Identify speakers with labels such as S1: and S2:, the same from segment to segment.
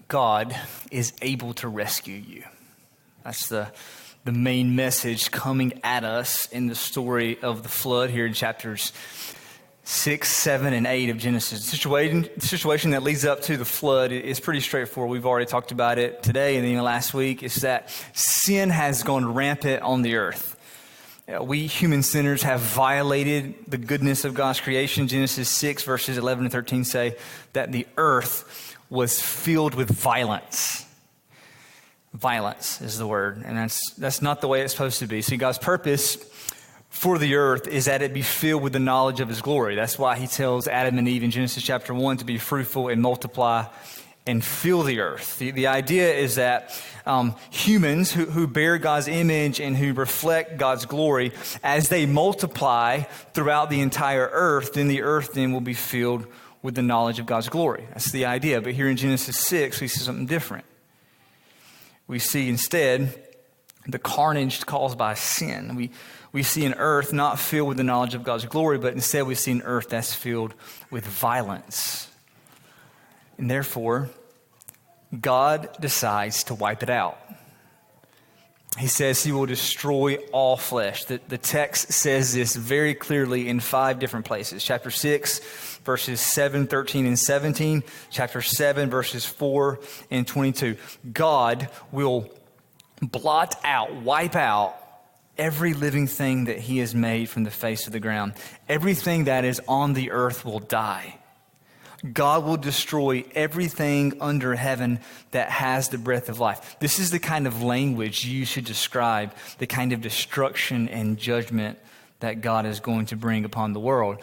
S1: God is able to rescue you. That's the main message coming at us in the story of the flood here in chapters 6, 7, and 8 of Genesis. The situation that leads up to the flood is pretty straightforward. We've already talked about it today and even last week. It's that sin has gone rampant on the earth. We human sinners have violated the goodness of God's creation. Genesis 6 verses 11 and 13 say that the earth was filled with violence. Violence is the word, and that's not the way it's supposed to be. See, God's purpose for the earth is that it be filled with the knowledge of his glory. That's why he tells Adam and Eve in Genesis chapter 1 to be fruitful and multiply and fill the earth. The idea is that humans who bear God's image and who reflect God's glory, as they multiply throughout the entire earth, then the earth then will be filled with the knowledge of God's glory. That's the idea. But here in Genesis 6, we see something different. We see instead the carnage caused by sin. We see an earth not filled with the knowledge of God's glory, but instead we see an earth that's filled with violence. And therefore, God decides to wipe it out. He says he will destroy all flesh. The text says this very clearly in 5 different places. Chapter 6, verses 7, 13, and 17. Chapter 7, verses 4 and 22. God will blot out, wipe out every living thing that he has made from the face of the ground. Everything that is on the earth will die. God will destroy everything under heaven that has the breath of life. This is the kind of language you should describe the kind of destruction and judgment that God is going to bring upon the world.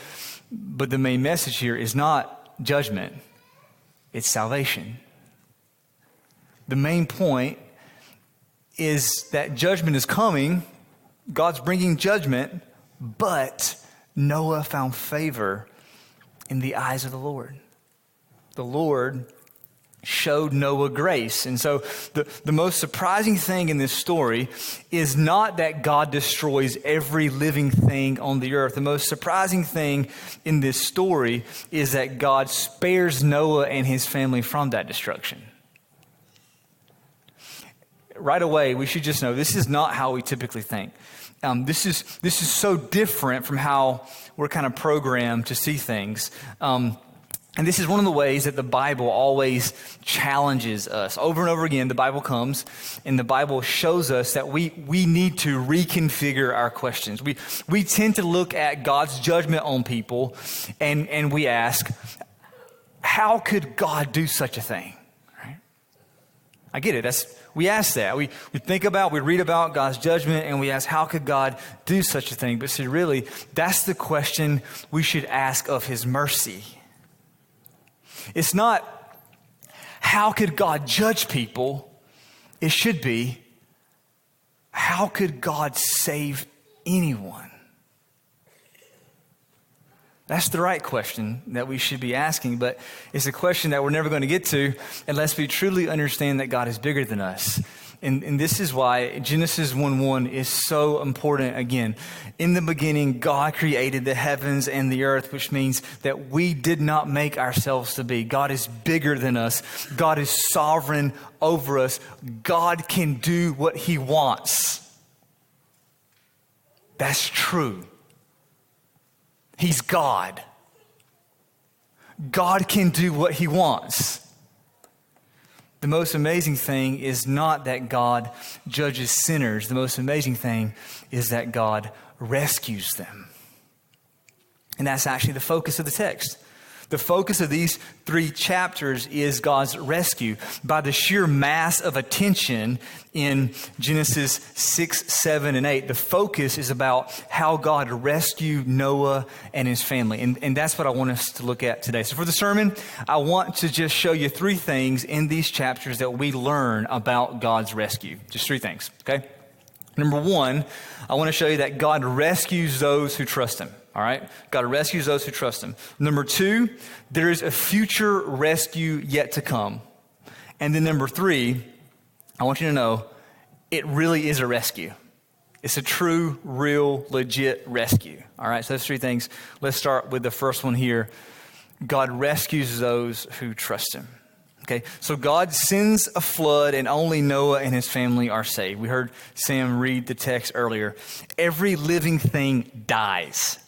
S1: But the main message here is not judgment, it's salvation. The main point is that judgment is coming, God's bringing judgment, but Noah found favor in the eyes of the Lord. The Lord showed Noah grace. And so the most surprising thing in this story is not that God destroys every living thing on the earth. The most surprising thing in this story is that God spares Noah and his family from that destruction. Right away, we should just know this is not how we typically think. This is so different from how we're kind of programmed to see things. And this is one of the ways that the Bible always challenges us. Over and over again, the Bible comes and the Bible shows us that we need to reconfigure our questions. We tend to look at God's judgment on people and we ask, how could God do such a thing? Right? I get it. We ask that. We read about God's judgment and we ask, how could God do such a thing? But see, really, that's the question we should ask of his mercy. It's not, how could God judge people? It should be, how could God save anyone? That's the right question that we should be asking, but it's a question that we're never going to get to unless we truly understand that God is bigger than us. And this is why Genesis 1:1 is so important. Again, in the beginning, God created the heavens and the earth, which means that we did not make ourselves to be. God is bigger than us. God is sovereign over us. God can do what he wants. That's true. He's God. God can do what he wants. The most amazing thing is not that God judges sinners. The most amazing thing is that God rescues them. And that's actually the focus of the text. The focus of these 3 chapters is God's rescue. By the sheer mass of attention in Genesis 6, 7, and 8, the focus is about how God rescued Noah and his family. And that's what I want us to look at today. So for the sermon, I want to just show you 3 things in these chapters that we learn about God's rescue. Just 3 things, okay? Number 1, I want to show you that God rescues those who trust him. All right? God rescues those who trust him. Number 2, there is a future rescue yet to come. And then number 3, I want you to know, it really is a rescue. It's a true, real, legit rescue. All right? So those 3 things. Let's start with the first one here. God rescues those who trust him. Okay, so God sends a flood and only Noah and his family are saved. We heard Sam read the text earlier. Every living thing dies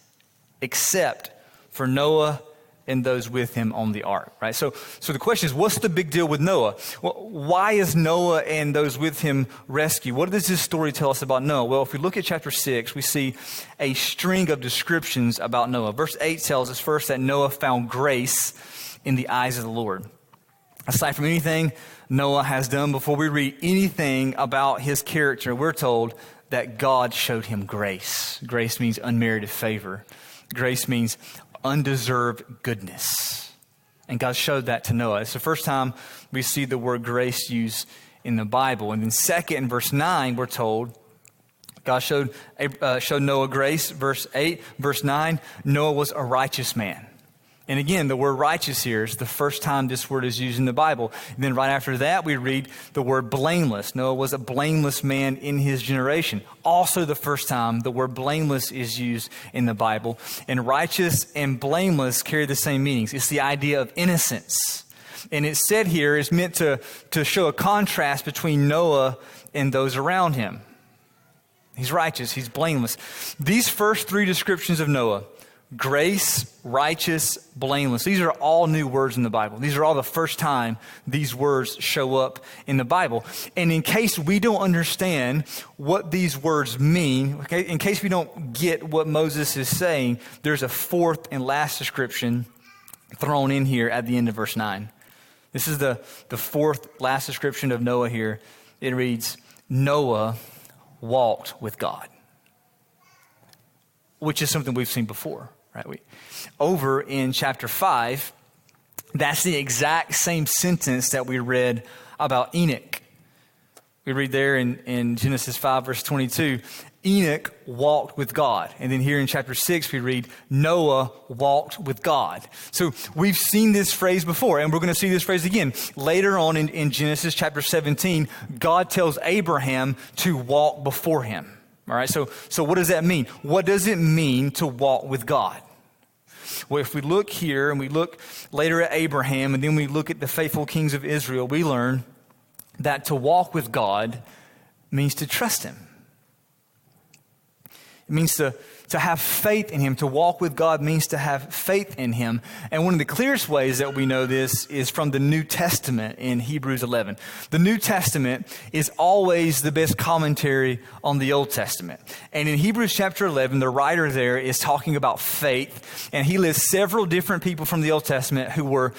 S1: except for Noah and those with him on the ark, right? So the question is, what's the big deal with Noah? Well, why is Noah and those with him rescued? What does this story tell us about Noah? Well, if we look at chapter 6, we see a string of descriptions about Noah. Verse 8 tells us first that Noah found grace in the eyes of the Lord. Aside from anything Noah has done, before we read anything about his character, we're told that God showed him grace. Grace means unmerited favor. Grace means undeserved goodness. And God showed that to Noah. It's the first time we see the word grace used in the Bible. And then second, in verse 9, we're told God showed Noah grace. Verse 8, verse 9, Noah was a righteous man. And again, the word righteous here is the first time this word is used in the Bible. And then right after that, we read the word blameless. Noah was a blameless man in his generation. Also the first time the word blameless is used in the Bible. And righteous and blameless carry the same meanings. It's the idea of innocence. And it's said here is meant to show a contrast between Noah and those around him. He's righteous. He's blameless. These first three descriptions of Noah, grace, righteous, blameless. These are all new words in the Bible. These are all the first time these words show up in the Bible. And in case we don't understand what these words mean, okay, in case we don't get what Moses is saying, there's a fourth and last description thrown in here at the end of verse 9. This is the fourth last description of Noah here. It reads, Noah walked with God, which is something we've seen before. Right? Over in chapter 5, that's the exact same sentence that we read about Enoch. We read there in Genesis 5, verse 22, Enoch walked with God. And then here in chapter 6, we read, Noah walked with God. So we've seen this phrase before, and we're going to see this phrase again. Later on in Genesis chapter 17, God tells Abraham to walk before him. All right, so what does that mean? What does it mean to walk with God? Well, if we look here and we look later at Abraham and then we look at the faithful kings of Israel, we learn that to walk with God means to trust him. It means to have faith in him. To walk with God means to have faith in him. And one of the clearest ways that we know this is from the New Testament in Hebrews 11. The New Testament is always the best commentary on the Old Testament. And in Hebrews chapter 11, the writer there is talking about faith. And he lists several different people from the Old Testament who were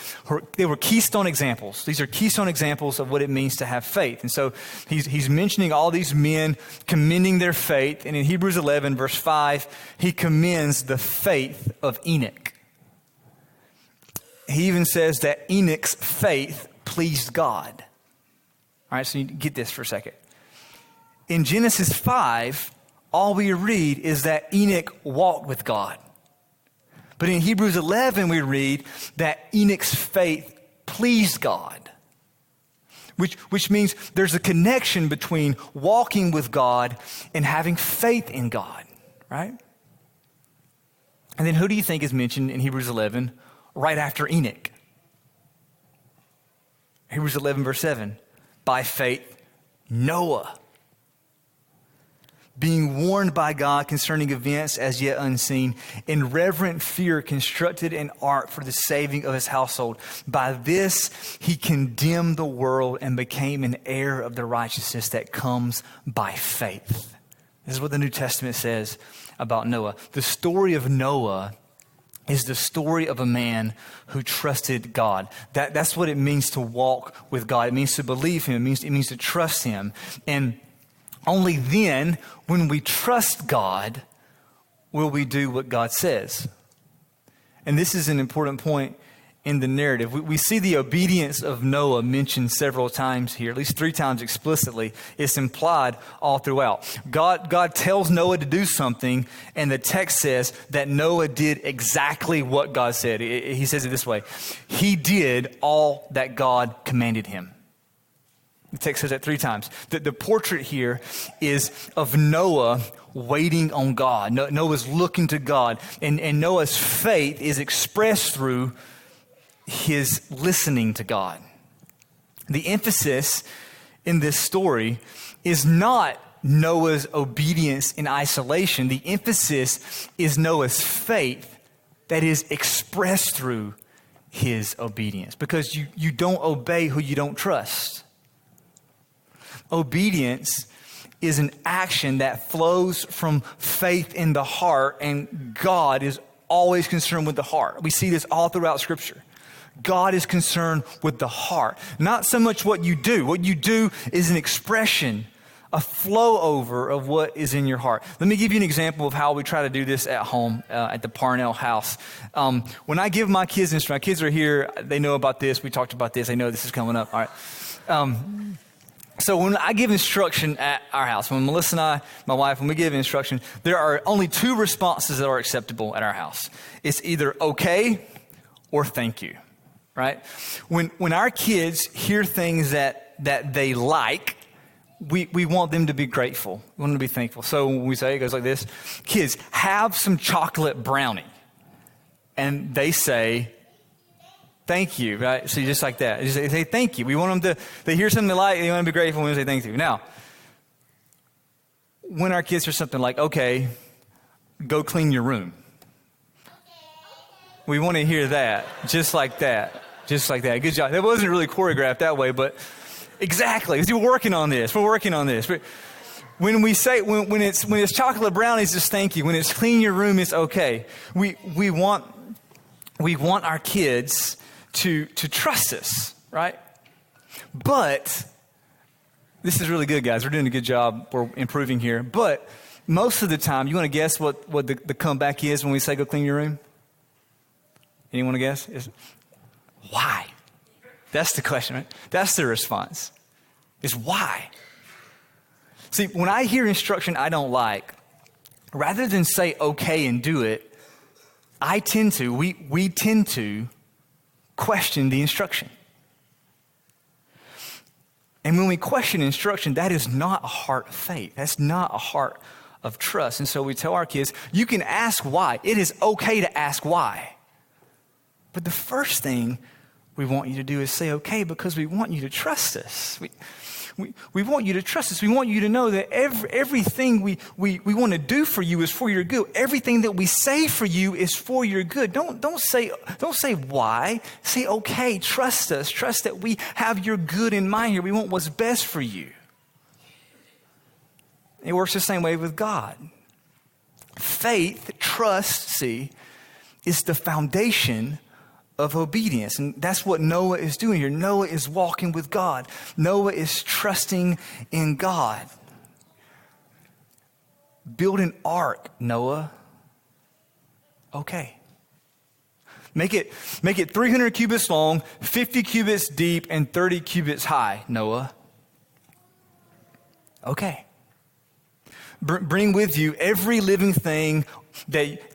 S1: keystone examples. These are keystone examples of what it means to have faith. And so he's mentioning all these men commending their faith. And in Hebrews 11, verse 5, he commends the faith of Enoch. He even says that Enoch's faith pleased God. All right, so you get this for a second. In Genesis 5, all we read is that Enoch walked with God. But in Hebrews 11, we read that Enoch's faith pleased God. Which means there's a connection between walking with God and having faith in God, right? And then who do you think is mentioned in Hebrews 11 right after Enoch? Hebrews 11, verse 7. By faith, Noah, being warned by God concerning events as yet unseen, in reverent fear constructed an ark for the saving of his household. By this he condemned the world and became an heir of the righteousness that comes by faith. This is what the New Testament says about Noah. The story of Noah is the story of a man who trusted God. That's what it means to walk with God. It means to believe him. It means to trust him. And only then, when we trust God, will we do what God says. And this is an important point in the narrative. We see the obedience of Noah mentioned several times here, at least 3 times explicitly. It's implied all throughout. God tells Noah to do something, and the text says that Noah did exactly what God said. He says it this way: he did all that God commanded him. The text says that 3 times. The portrait here is of Noah waiting on God. Noah's looking to God, and Noah's faith is expressed through his listening to God. The emphasis in this story is not Noah's obedience in isolation. The emphasis is Noah's faith that is expressed through his obedience, because you don't obey who you don't trust. Obedience is an action that flows from faith in the heart, and God is always concerned with the heart. We see this all throughout Scripture. God is concerned with the heart, not so much what you do. What you do is an expression, a flow over of what is in your heart. Let me give you an example of how we try to do this at home, at the Parnell house. When I give my kids instruction, my kids are here, they know about this, we talked about this, they know this is coming up, all right. So when I give instruction at our house, when Melissa and I, my wife, when we give instruction, there are only two responses that are acceptable at our house. It's either okay or thank you, right? When our kids hear things that they like, we want them to be grateful. We want them to be thankful. So when we say, it goes like this: kids, have some chocolate brownie. And they say, thank you, right? So just like that. Just say thank you. We want them to, they hear something they like, they want to be grateful, and we say thank you. Now, when our kids hear something like, okay, go clean your room. We want to hear that, just like that. Just like that. Good job. That wasn't really choreographed that way, but exactly. We're working on this. We're working on this. But when we say, when it's chocolate brownies, just thank you. When it's clean your room, it's okay. We want our kids to trust us, right? But this is really good, guys. We're doing a good job. We're improving here. But most of the time, you want to guess what the comeback is when we say go clean your room? Anyone want to guess? Why? That's the question, right? That's the response. Is why? See, when I hear instruction I don't like, rather than say okay and do it, we tend to question the instruction. And when we question instruction, that is not a heart of faith. That's not a heart of trust. And so we tell our kids, you can ask why. It is okay to ask why. But the first thing we want you to do is say okay, because we want you to trust us. We want you to trust us. We want you to know that everything we want to do for you is for your good. Everything that we say for you is for your good. Don't say why. Say okay. Trust us. Trust that we have your good in mind here. We want what's best for you. It works the same way with God. Faith, trust, is the foundation of obedience. And that's what Noah is doing here. Noah is walking with God. Noah is trusting in God. Build an ark, Noah. Okay. Make it 300 cubits long, 50 cubits deep, and 30 cubits high, Noah. Okay. Bring with you every living thing,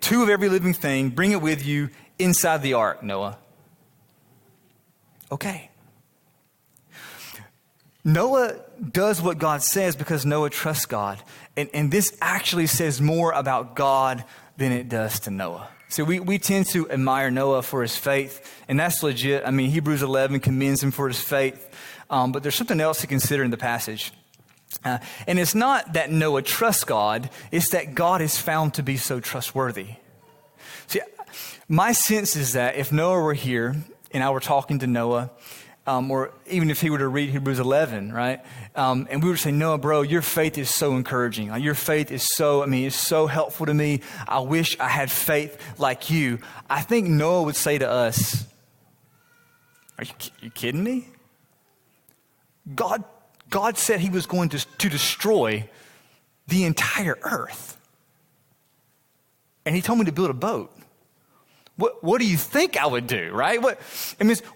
S1: two of every living thing, bring it with you inside the ark, Noah. Okay. Noah does what God says because Noah trusts God. And this actually says more about God than it does to Noah. So we tend to admire Noah for his faith, and that's legit. I mean, Hebrews 11 commends him for his faith. But there's something else to consider in the passage. And it's not that Noah trusts God, it's that God is found to be so trustworthy. See, my sense is that if Noah were here and I were talking to Noah, or even if he were to read Hebrews 11, right? And we were saying, Noah, bro, your faith is so encouraging. Your faith is it's so helpful to me. I wish I had faith like you. I think Noah would say to us, are you kidding me? God said he was going to destroy the entire earth. And he told me to build a boat. What do you think I would do, right?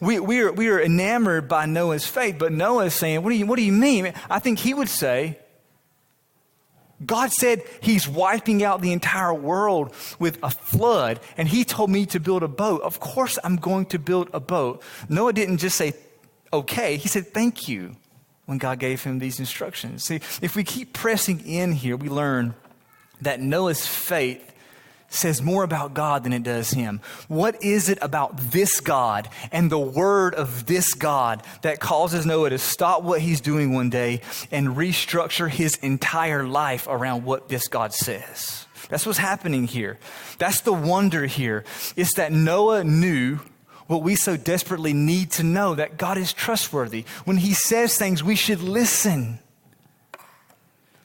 S1: We are enamored by Noah's faith, but Noah is saying, what do you mean? I think he would say, God said he's wiping out the entire world with a flood, and he told me to build a boat. Of course I'm going to build a boat. Noah didn't just say, okay, he said, thank you, when God gave him these instructions. See, if we keep pressing in here, we learn that Noah's faith says more about God than it does him? What is it about this God and the word of this God that causes Noah to stop what he's doing one day and restructure his entire life around what this God says? That's what's happening here. That's the wonder here. It's that Noah knew what we so desperately need to know, that God is trustworthy. When he says things, we should listen.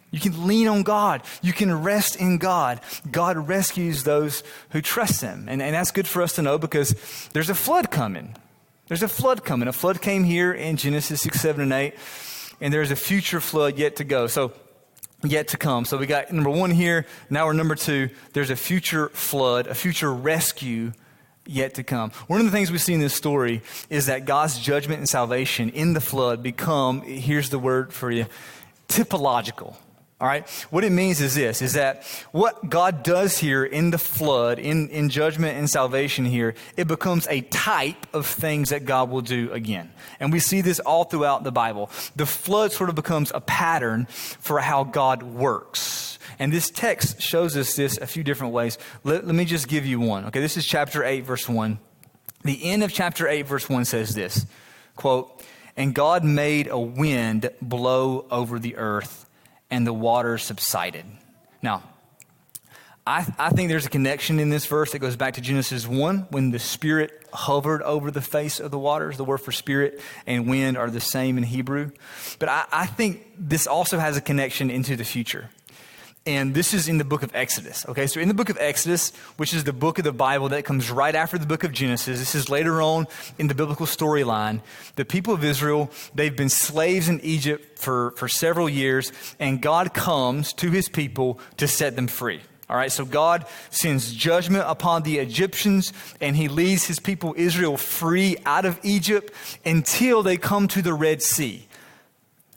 S1: You can lean on God. You can rest in God. God rescues those who trust him. And that's good for us to know, because there's a flood coming. There's a flood coming. A flood came here in Genesis 6, 7, and 8. And there's a future flood yet to go. So yet to come. So we got number 1 here. Now we're number 2. There's a future flood, a future rescue yet to come. One of the things we see in this story is that God's judgment and salvation in the flood become, here's the word for you, typological. All right. What it means is this, is that what God does here in the flood, in judgment and salvation here, it becomes a type of things that God will do again. And we see this all throughout the Bible. The flood sort of becomes a pattern for how God works. And this text shows us this a few different ways. Let me just give you one. Okay, this is chapter 8, verse 1. The end of chapter 8, verse 1 says this, quote, "And God made a wind blow over the earth, and the waters subsided." Now, I think there's a connection in this verse that goes back to Genesis 1, when the Spirit hovered over the face of the waters. The word for spirit and wind are the same in Hebrew. But I think this also has a connection into the future. And this is in the book of Exodus. Okay, so in the book of Exodus, which is the book of the Bible that comes right after the book of Genesis, this is later on in the biblical storyline. The people of Israel, they've been slaves in Egypt for several years, and God comes to his people to set them free. All right, so God sends judgment upon the Egyptians, and he leads his people Israel free out of Egypt until they come to the Red Sea.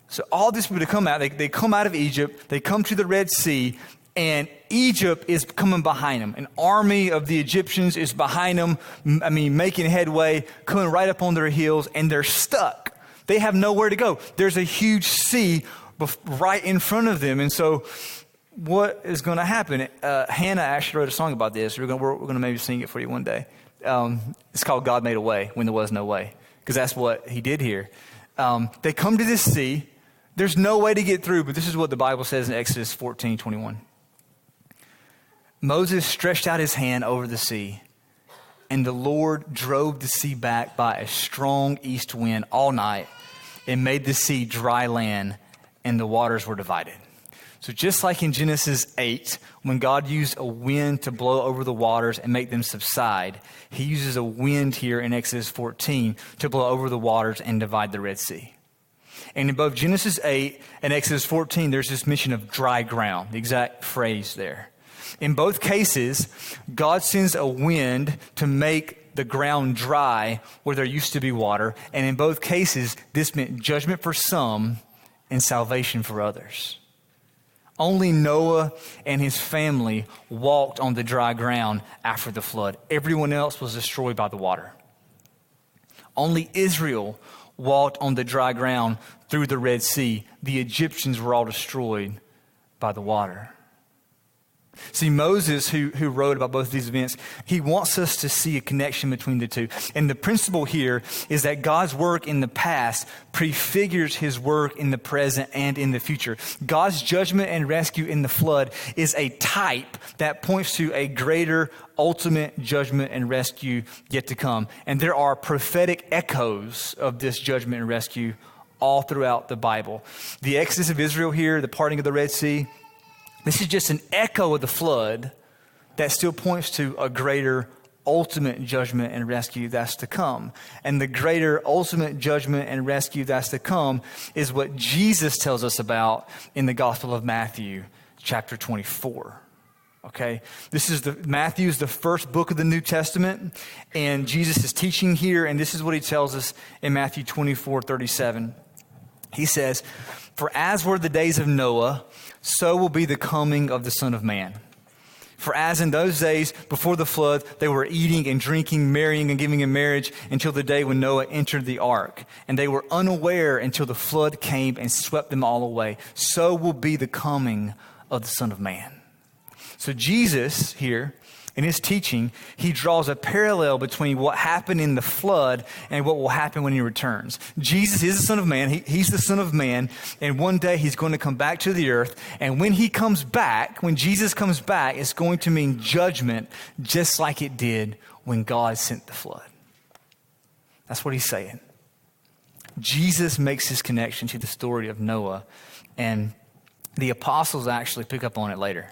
S1: So all these people to come out, they come out of Egypt, they come to the Red Sea, and Egypt is coming behind them. An army of the Egyptians is behind them, making headway, coming right up on their heels, and they're stuck. They have nowhere to go. There's a huge sea right in front of them. And so what is going to happen? Hannah actually wrote a song about this. We're going to maybe sing it for you one day. It's called "God Made a Way When There Was No Way," because that's what he did here. They come to this sea. There's no way to get through, but this is what the Bible says in Exodus 14:21. "Moses stretched out his hand over the sea, and the Lord drove the sea back by a strong east wind all night and made the sea dry land, and the waters were divided." So just like in Genesis 8, when God used a wind to blow over the waters and make them subside, he uses a wind here in Exodus 14 to blow over the waters and divide the Red Sea. And in both Genesis 8 and Exodus 14, there's this mention of dry ground, the exact phrase there. In both cases, God sends a wind to make the ground dry where there used to be water. And in both cases, this meant judgment for some and salvation for others. Only Noah and his family walked on the dry ground after the flood. Everyone else was destroyed by the water. Only Israel walked on the dry ground through the Red Sea. The Egyptians were all destroyed by the water. See, Moses, who wrote about both of these events, he wants us to see a connection between the two. And the principle here is that God's work in the past prefigures his work in the present and in the future. God's judgment and rescue in the flood is a type that points to a greater ultimate judgment and rescue yet to come. And there are prophetic echoes of this judgment and rescue all throughout the Bible. The exodus of Israel here, the parting of the Red Sea, this is just an echo of the flood that still points to a greater ultimate judgment and rescue that's to come. And the greater ultimate judgment and rescue that's to come is what Jesus tells us about in the Gospel of Matthew, chapter 24. Okay, Matthew is the first book of the New Testament, and Jesus is teaching here, and this is what he tells us in Matthew 24:37. He says, "For as were the days of Noah, so will be the coming of the Son of Man. For as in those days before the flood, they were eating and drinking, marrying and giving in marriage until the day when Noah entered the ark. And they were unaware until the flood came and swept them all away. So will be the coming of the Son of Man." So Jesus here in his teaching, he draws a parallel between what happened in the flood and what will happen when he returns. Jesus is the Son of Man. He's the Son of Man. And one day he's going to come back to the earth. And when he comes back, when Jesus comes back, it's going to mean judgment just like it did when God sent the flood. That's what he's saying. Jesus makes his connection to the story of Noah. And the apostles actually pick up on it later.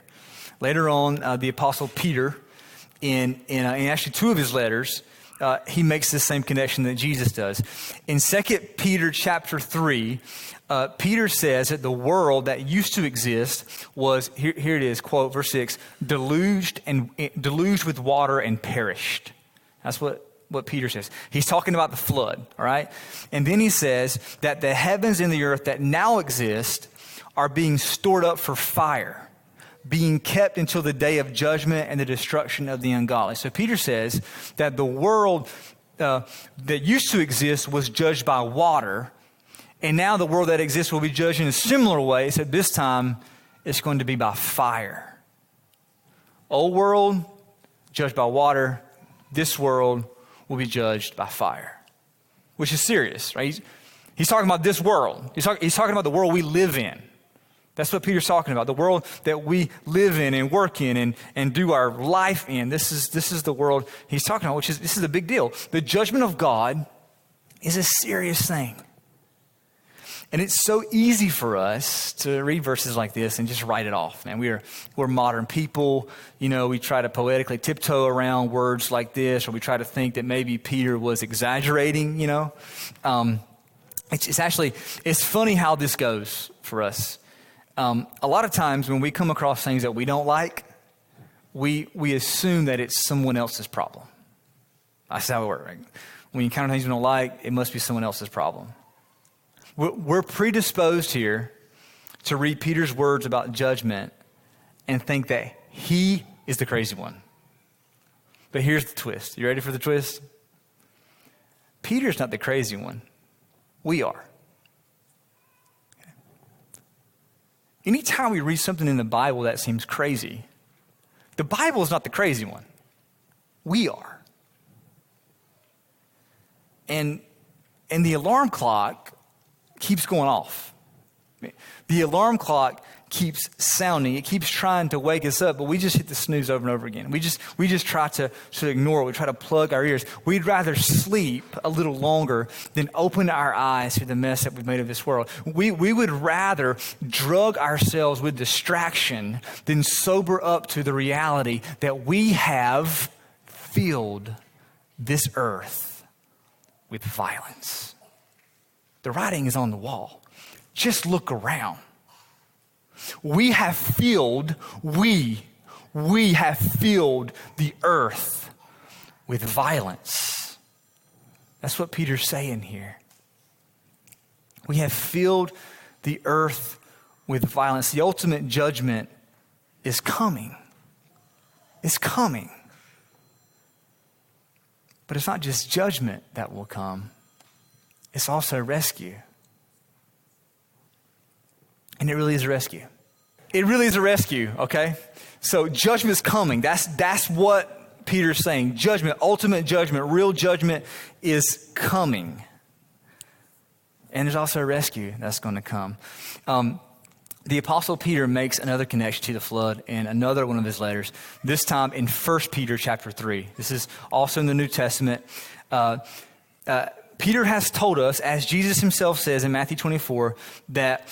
S1: Later on, the apostle Peter, in actually two of his letters, he makes the same connection that Jesus does. In 2 Peter chapter 3, Peter says that the world that used to exist was, here it is, quote, verse 6, deluged with water and perished. That's what Peter says. He's talking about the flood, all right? And then he says that the heavens and the earth that now exist are being stored up for fire, being kept until the day of judgment and the destruction of the ungodly. So Peter says that the world that used to exist was judged by water, and now the world that exists will be judged in a similar way, except this time it's going to be by fire. Old world, judged by water. This world will be judged by fire, which is serious, right? He's talking about this world. He's talking about the world we live in. That's what Peter's talking about, the world that we live in and work in and do our life in. This is the world he's talking about, this is a big deal. The judgment of God is a serious thing. And it's so easy for us to read verses like this and just write it off, man. We're modern people. You know, we try to poetically tiptoe around words like this, or we try to think that maybe Peter was exaggerating, you know. It's funny how this goes for us. A lot of times when we come across things that we don't like, we assume that it's someone else's problem. That's how it works. Right? When you encounter things we don't like, it must be someone else's problem. We're predisposed here to read Peter's words about judgment and think that he is the crazy one. But here's the twist. You ready for the twist? Peter's not the crazy one. We are. Anytime we read something in the Bible that seems crazy, the Bible is not the crazy one. We are. And the alarm clock keeps going off. The alarm clock keeps sounding. It keeps trying to wake us up, but we just hit the snooze over and over again. We just try to ignore it. We try to plug our ears. We'd rather sleep a little longer than open our eyes to the mess that we've made of this world. We would rather drug ourselves with distraction than sober up to the reality that we have filled this earth with violence. The writing is on the wall. Just look around. We have filled the earth with violence. That's what Peter's saying here. We have filled the earth with violence. The ultimate judgment is coming. It's coming. But it's not just judgment that will come. It's also rescue. And it really is a rescue. It really is a rescue, okay? So judgment's coming. That's what Peter's saying. Judgment, ultimate judgment, real judgment is coming. And there's also a rescue that's going to come. The Apostle Peter makes another connection to the flood in another one of his letters, this time in 1 Peter chapter 3. This is also in the New Testament. Peter has told us, as Jesus himself says in Matthew 24, that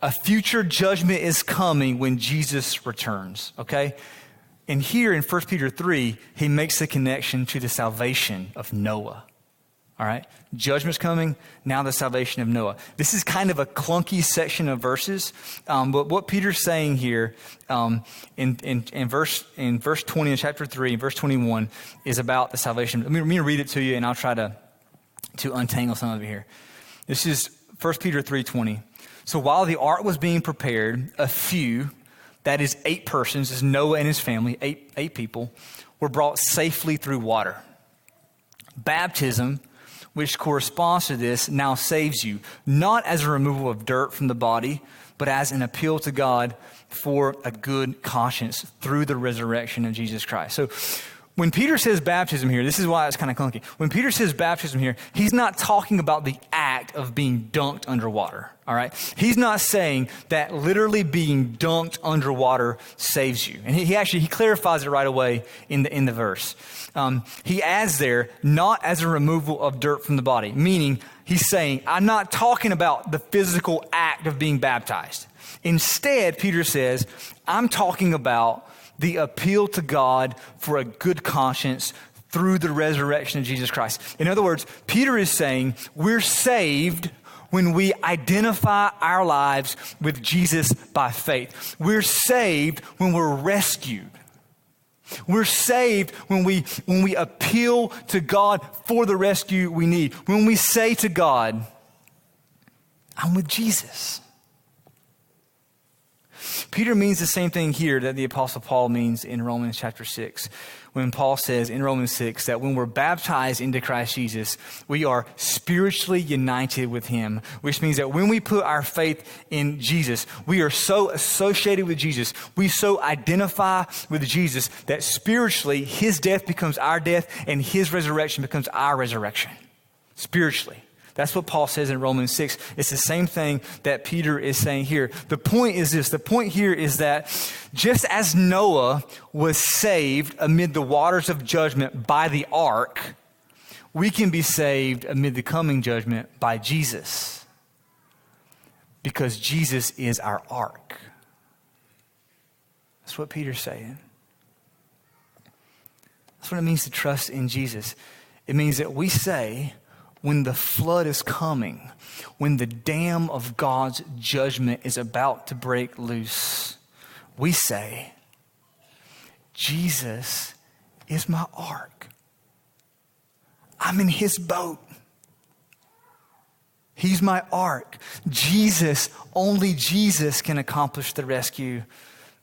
S1: a future judgment is coming when Jesus returns, okay? And here in 1 Peter 3, he makes the connection to the salvation of Noah, all right? Judgment's coming, now the salvation of Noah. This is kind of a clunky section of verses, but what Peter's saying here in verse 20 in chapter 3, in verse 21, is about the salvation. Let me read it to you, and I'll try to untangle some of it here. This is 1 Peter 3:20. So while the ark was being prepared, a few, that is 8 persons, this is Noah and his family, eight people, were brought safely through water. Baptism which corresponds to this, now saves you, not as a removal of dirt from the body, but as an appeal to God for a good conscience through the resurrection of Jesus Christ. So when Peter says baptism here, this is why it's kind of clunky. When Peter says baptism here, he's not talking about the act of being dunked underwater, all right? He's not saying that literally being dunked underwater saves you. And he clarifies it right away in the verse. He adds there, not as a removal of dirt from the body, meaning he's saying, I'm not talking about the physical act of being baptized. Instead, Peter says, I'm talking about the appeal to God for a good conscience through the resurrection of Jesus Christ. In other words, Peter is saying we're saved when we identify our lives with Jesus by faith. We're saved when we're rescued. We're saved when we appeal to God for the rescue we need. When we say to God, I'm with Jesus. Peter means the same thing here that the Apostle Paul means in Romans chapter 6, when Paul says in Romans 6 that when we're baptized into Christ Jesus, we are spiritually united with him, which means that when we put our faith in Jesus, we are so associated with Jesus, we so identify with Jesus that spiritually his death becomes our death and his resurrection becomes our resurrection. Spiritually. That's what Paul says in Romans 6. It's the same thing that Peter is saying here. The point is this. The point here is that just as Noah was saved amid the waters of judgment by the ark, we can be saved amid the coming judgment by Jesus. Because Jesus is our ark. That's what Peter's saying. That's what it means to trust in Jesus. It means that we say, when the flood is coming, when the dam of God's judgment is about to break loose, we say, Jesus is my ark. I'm in his boat. He's my ark. Jesus, only Jesus can accomplish the rescue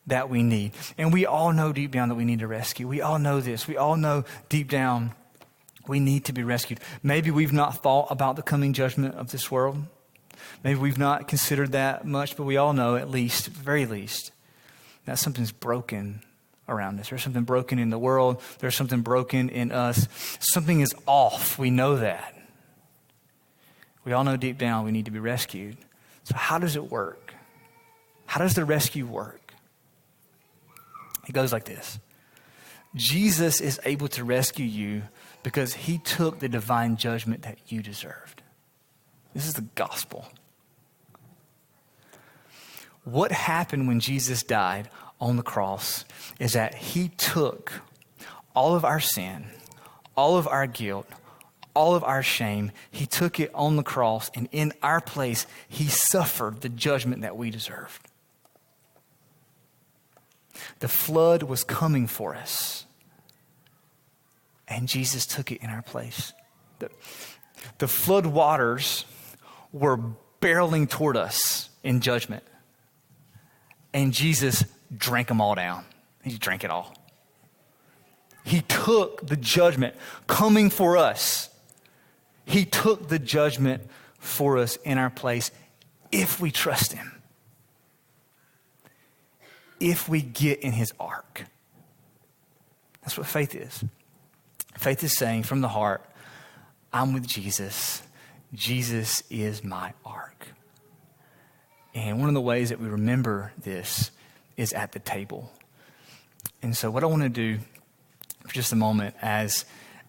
S1: that we need. And we all know deep down that we need a rescue. We all know this. We all know deep down we need to be rescued. Maybe we've not thought about the coming judgment of this world. Maybe we've not considered that much, but we all know at least, at the very least, that something's broken around us. There's something broken in the world. There's something broken in us. Something is off. We know that. We all know deep down we need to be rescued. So how does it work? How does the rescue work? It goes like this. Jesus is able to rescue you because he took the divine judgment that you deserved. This is the gospel. What happened when Jesus died on the cross is that he took all of our sin, all of our guilt, all of our shame. He took it on the cross, and in our place, he suffered the judgment that we deserved. The flood was coming for us. And Jesus took it in our place. The flood waters were barreling toward us in judgment. And Jesus drank them all down. He drank it all. He took the judgment coming for us. He took the judgment for us in our place if we trust him. If we get in his ark. That's what faith is. Faith is saying from the heart, I'm with Jesus. Jesus is my ark. And one of the ways that we remember this is at the table. And so what I want to do for just a moment as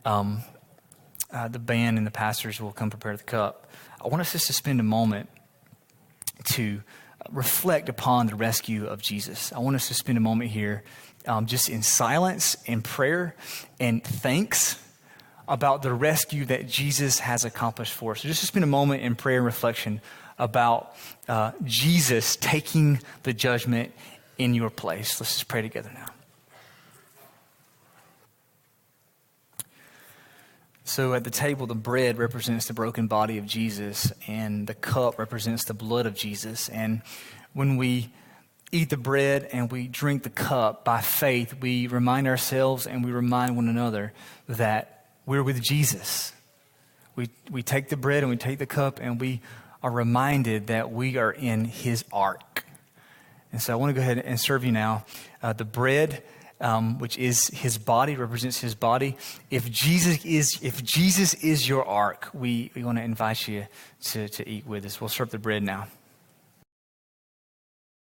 S1: the band and the pastors will come prepare the cup, I want us just to spend a moment to reflect upon the rescue of Jesus. I want us to spend a moment here just in silence and prayer and thanks about the rescue that Jesus has accomplished for us. So just to spend a moment in prayer and reflection about Jesus taking the judgment in your place. Let's just pray together now. So at the table, the bread represents the broken body of Jesus, and the cup represents the blood of Jesus. And when we eat the bread and we drink the cup by faith, we remind ourselves and we remind one another that we're with Jesus. we take the bread and we take the cup and we are reminded that we are in his ark. And so I want to go ahead and serve you now. The bread, which is his body, represents his body. If Jesus is your ark, we want to invite you to eat with us. We'll serve the bread now.